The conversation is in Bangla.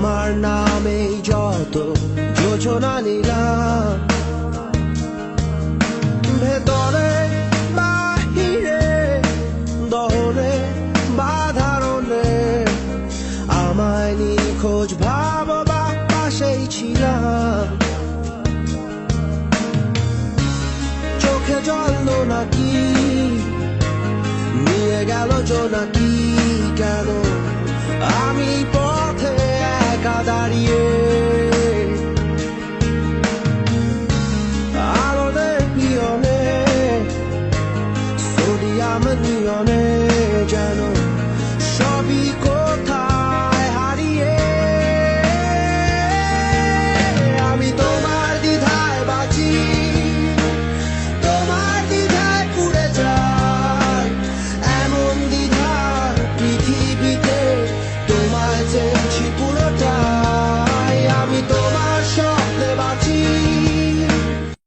তোমার নামে যত যোজনা নিলাম, ভেতরে বাহিরে দহনে বাধারণে আমায় নিখোঁজ ভাববা পাশেই ছিলাম। চোখে জল নাকি নিয়ে গেল জোনাকি, কেন আমি